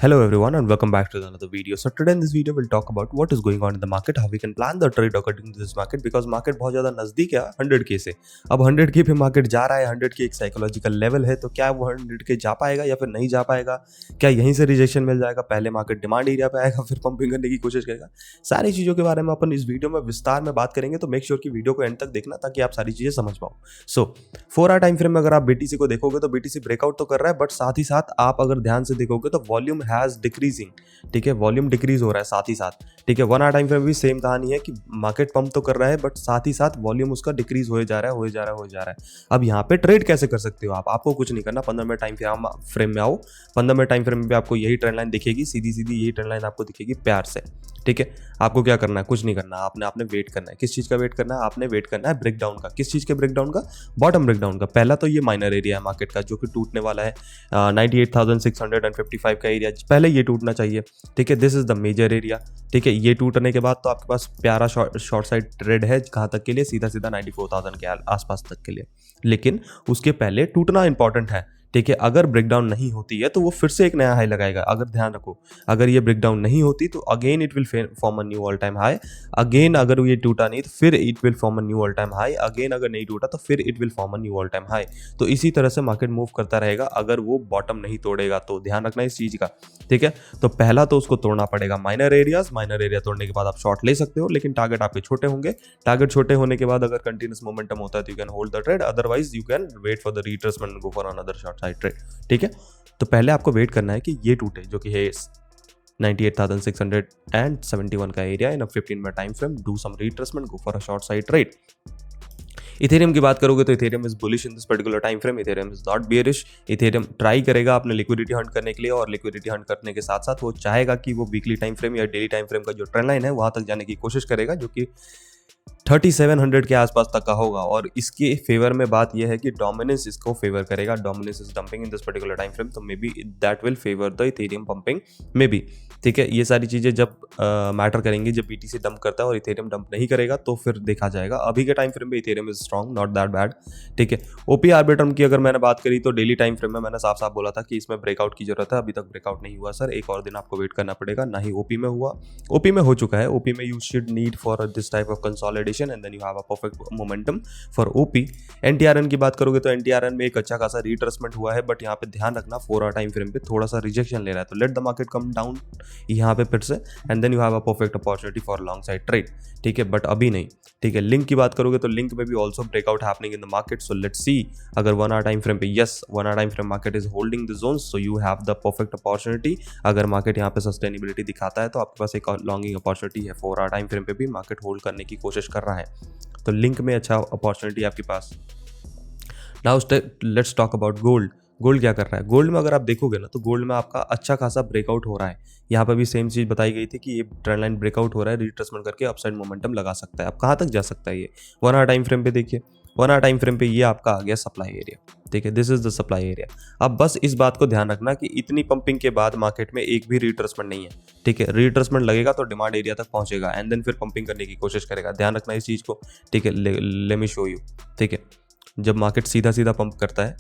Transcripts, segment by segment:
Hello everyone and welcome back to another video. So today in this video we'll talk about what is going on in the market, how we can plan the trade according to this market because market बहुत ज़्यादा नज़दीक है 100K से। अब 100K पे market जा रहा है, 100K एक साइकोलॉजिकल लेवल है, तो क्या वो 100K जा पाएगा या फिर नहीं जा पाएगा, क्या यहीं से रिजेक्शन मिल जाएगा, पहले मार्केट डिमांड एरिया पे आएगा फिर पंपिंग करने की कोशिश करेगा। सारी चीज़ों के बारे में अपन इस वीडियो में विस्तार में बात करेंगे, तो मेक श्योर कि वीडियो को एंड तक देखना ताकि आप सारी चीज़ें समझ पाओ। सो 4 आवर टाइम फ्रेम में अगर आप BTC को देखोगे तो BTC ब्रेकआउट तो कर रहा है, बट साथ ही साथ आप अगर ध्यान से देखोगे तो वॉल्यूम हैज़ डिक्रीजिंग, ठीक है, वॉल्यूम डिक्रीज हो रहा है साथ ही साथ, ठीक है। 1 आवर टाइम फ्रेम भी सेम कहानी है कि मार्केट पंप तो कर रहा है बट साथ ही साथ वॉल्यूम उसका डिक्रीज हो जा रहा है। अब यहाँ पे ट्रेड कैसे कर सकते हो आप? आपको कुछ नहीं करना, 15 मिनट टाइम फ्रेम में आओ। 15 मिनट टाइम फ्रेम में आपको यही ट्रेंड लाइन दिखेगी, सीधी यही ट्रेंड लाइन आपको दिखेगी प्यार से, ठीक है। आपको क्या करना है? कुछ नहीं करना, आपने वेट करना है। किस चीज़ का वेट करना है? आपने वेट करना है ब्रेकडाउन का। किस चीज़ के ब्रेकडाउन का? बॉटम ब्रेकडाउन का। पहला तो ये माइनर एरिया है मार्केट का जो कि टूटने वाला है 98,655 का एरिया, पहले ये टूटना चाहिए, ठीक है। This is the major area, ठीक है। ये टूटने के बाद तो आपके पास प्यारा शॉर्ट साइड ट्रेड है, कहाँ तक के लिए? सीधा 94,000 के आसपास तक के लिए, लेकिन उसके पहले टूटना इंपॉर्टेंट है, ठीक है। अगर ब्रेकडाउन नहीं होती है तो वो फिर से एक नया हाई लगाएगा। अगर ध्यान रखो, अगर ये ब्रेकडाउन नहीं होती तो again it will form a knew all time high. Again अगर ये टूटा नहीं तो फिर it will form a knew all time high. Again अगर नहीं टूटा तो फिर it will form a knew all time high. तो इसी तरह से मार्केट मूव करता रहेगा अगर वो बॉटम नहीं तोड़ेगा तो। ध्यान रखना इस चीज़ का, ठीक है। तो पहला तो उसको तोड़ना पड़ेगा माइनर एरिया तोड़ने के बाद आप शॉर्ट ले सकते हो, लेकिन टारगेट आपके छोटे होंगे। टारगेट छोटे होने के बाद अगर कंटिन्यूस मोमेंटम होता है तो you can hold the trade, otherwise you can wait for the retracement and go for another short side trade, ठीक है। तो पहले आपको वेट करना है कि ये टूटे, जो कि है 98,671 का area in a 15 minute time frame. Do some retracement, go for a short side trade. Ethereum की बात करोगे तो Ethereum is bullish in this particular time frame. Ethereum is not bearish. Ethereum try करेगा अपने लिक्विडिटी हंट करने के लिए, और लिक्विडिटी हंट करने के साथ साथ वो चाहेगा कि वो वीकली टाइम फ्रेम या डेली टाइम फ्रेम का जो ट्रेंड लाइन है वहां तक जाने की कोशिश करेगा, जो कि 3700 के आसपास तक का होगा। और इसके फेवर में बात यह है कि डोमिनेंस इसको फेवर करेगा। Dominance is dumping in this particular time frame, तो may be that will favour the Ethereum pumping, may be, ठीक है। ये सारी चीज़ें जब मैटर करेंगी, जब BTC डंप करता है और इथेरियम डंप नहीं करेगा तो फिर देखा जाएगा। अभी के टाइम फ्रेम में Ethereum is strong, not that bad, ठीक है। OP आर्बिट्रम की अगर मैंने बात करी तो डेली टाइम फ्रेम में मैंने साफ साफ बोला था कि इसमें ब्रेकआउट की जरूरत है। अभी तक ब्रेकआउट नहीं हुआ सर, एक और दिन आपको वेट करना पड़ेगा। ना ही OP में हुआ, OP में हो चुका है। OP में you should need for this type of consolidation and then you have a perfect momentum for OP। NTRN की बात करोगे तो NTRN में एक अच्छा खासा रिट्रेसमेंट हुआ है, बट यहाँ पे ध्यान रखना 4 आवर टाइम फ्रेम पे थोड़ा सा रिजेक्शन ले रहा है, तो let the market come down यहाँ पे फिर से and then you have a perfect opportunity for long side trade, ठीक है, बट अभी नहीं, ठीक है। लिंक की बात करोगे तो लिंक में भी also breakout happening in the market, so let's see. अगर 1 आवर टाइम फ्रेम पे, yes 1 hour time frame market is holding the zone, so you have the perfect opportunity. अगर मार्केट यहाँ पे सस्टेनेबिलिटी दिखाता है तो आपके पास एक लॉन्गिंग अपॉर्चुनिटी है। 4 आवर टाइम फ्रेम पे भी मार्केट होल्ड करने की कोशिश कर रहा है, तो लिंक में अच्छा अपॉर्चुनिटी आपके पास। Now let's talk about gold. Gold क्या कर रहा है? गोल्ड में अगर आप देखोगे ना तो गोल्ड में आपका अच्छा खासा ब्रेकआउट हो रहा है। यहाँ पर भी सेम चीज़ बताई गई थी कि ये ट्रेंड लाइन ब्रेकआउट हो रहा है, रिट्रेसमेंट करके अपसाइड मोमेंटम लगा सकता है। अब कहाँ तक जा सकता है ये? 1 आवर टाइम फ्रेम पे देखिए, 1 आवर टाइम फ्रेम पे ये आपका आ गया सप्लाई एरिया, ठीक है। This is the supply area. अब बस इस बात को ध्यान रखना कि इतनी पंपिंग के बाद मार्केट में एक भी रिट्रेसमेंट नहीं है, ठीक है। रिट्रेसमेंट लगेगा तो डिमांड एरिया तक पहुंचेगा एंड देन फिर पंपिंग करने की कोशिश करेगा। ध्यान रखना इस चीज़ को, ठीक है। लेट मी शो यू, ठीक है। जब मार्केट सीधा पंप करता है,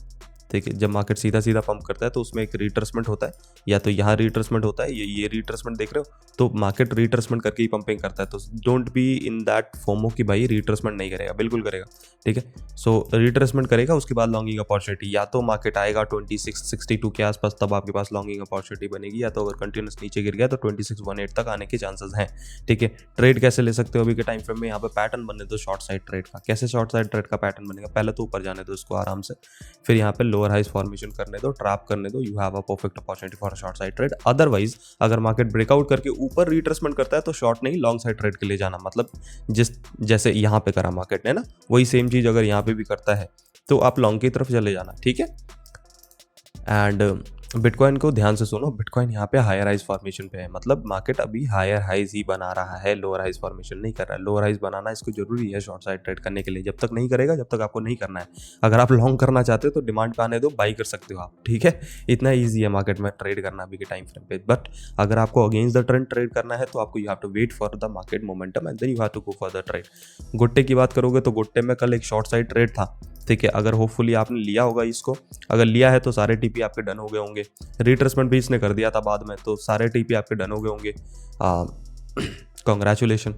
ठीक है, जब मार्केट सीधा पंप करता है तो उसमें एक रिट्रेसमेंट होता है, या तो यहाँ रिट्रेसमेंट होता है, ये रिट्रेसमेंट देख रहे हो, तो मार्केट रिट्रेसमेंट करके ही पंपिंग करता है। तो don't be in that FOMO कि भाई रिट्रेसमेंट नहीं करेगा, बिल्कुल करेगा, ठीक है। सो रिट्रेसमेंट करेगा, उसके बाद लॉन्गिंग अपॉर्चुनिटी, या तो मार्केट आएगा 2662 के आसपास, तब आपके पास लॉन्गिंग अपॉर्चुनिटी बनेगी, या तो अगर कंटिन्यूस नीचे गिर गया तो 2618 तक आने के चांसेस हैं, ठीक है। ट्रेड कैसे ले सकते हो अभी के टाइम फ्रेम में? यहाँ पे पैटर्न बनने दो शॉर्ट साइड ट्रेड का। कैसे शॉर्ट साइड ट्रेड का पैटर्न बनेगा? पहले तो ऊपर जाने दो इसको आराम से, फिर यहाँ पे लोअर हाइज फॉर्मेशन करने दो, ट्रैप करने दो, you have a perfect opportunity for a short side trade. Otherwise अगर मार्केट ब्रेकआउट करके ऊपर रिट्रेसमेंट करता है तो शॉर्ट नहीं, लॉन्ग साइड ट्रेड के लिए जाना। मतलब जैसे यहाँ पे करा मार्केट ने ना, वही सेम चीज अगर यहाँ पे भी करता है तो आप लॉन्ग की तरफ चले जाना, ठीक है। एंड बिटकॉइन को ध्यान से सुनो, बिटकॉइन यहाँ पे हायर हाइज फॉर्मेशन पे है, मतलब मार्केट अभी हायर हाइज ही बना रहा है, लोअर हाइज फॉर्मेशन नहीं कर रहा है। लोअर हाइज बनाना इसको जरूरी है शॉर्ट साइड ट्रेड करने के लिए। जब तक नहीं करेगा जब तक आपको नहीं करना है। अगर आप लॉन्ग करना चाहते हो तो डिमांड पे आने दो, बाई कर सकते हो आप, ठीक है। इतना ईजी है मार्केट में ट्रेड करना अभी के टाइम फ्रेम पे। बट अगर आपको अगेंस्ट द ट्रेंड ट्रेड करना है तो आपको you have to wait for the market momentum and then you have to go for the trade. गुट्टे की बात करोगे तो गुट्टे में कल एक शॉर्ट साइड ट्रेड था, ठीक है। अगर होपफुली आपने लिया होगा इसको, अगर लिया है तो सारे टीपी आपके डन हो गए होंगे। रिट्रेसमेंट भी इसने कर दिया था बाद में, तो सारे टीपी आपके डन हो गए होंगे। कॉन्ग्रेचुलेशन।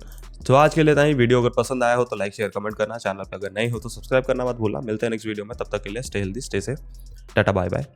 तो आज के लिए था ही। वीडियो अगर पसंद आया हो तो लाइक शेयर कमेंट करना, चैनल पे अगर नहीं हो तो सब्सक्राइब करना मत भूलना। मिलते हैं नेक्स्ट वीडियो में, तब तक के लिए stay healthy stay safe, ta-ta bye bye.